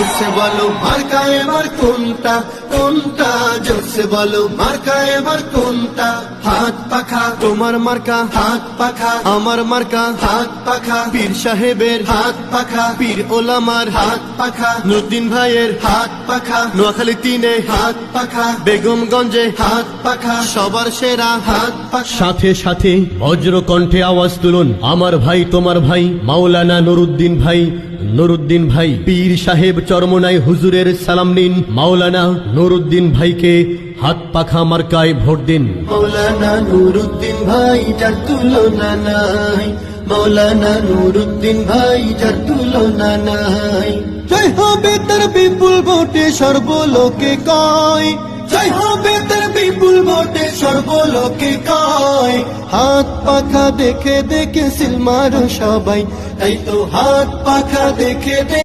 জোরসে বলো মার্কা এবার কোনটা কোনটা, জোরসে বলো মার্কা এবার কোনটা। হাত পাখা তোমার মার্কা, হাত পাখা আমার মার্কা, হাত পাখা পীর সাহেবের, হাত পাখা পীর ওলামার, হাত পাখা নুরুদ্দিন ভাইয়ের, হাত পাখা নোয়াখালী 3-এ, হাত পাখা বেগমগঞ্জে, হাত পাখা সবার সেরা, হাত পাখা। সাথে সাথে বজ্র কণ্ঠে আওয়াজ তুলুন, আমার ভাই তোমার ভাই মাওলানা নুরুদ্দিন ভাই, নুরুদ্দিন ভাই পীর সাহেব চরমনাই হুজুরের সালাম নিন। মাওলানা নুরুদ্দিন ভাইকে হাত পাখা মার্কায় ভোট দিন। মাওলানা নুরুদ্দিন ভাই যার তুলনা নাই, মাওলানা নুরুদ্দিন ভাই যার তুলনা নাই। জয় হবে তার বিপুল ভোটে সর্বলোকে কয়, জয় হবে তার বিপুল ভোটে সর্বলোকে কয়। হাত পাখা দেখে দেখে সিল মারো সবাই, তাই তো হাত পাখা দেখে দেখে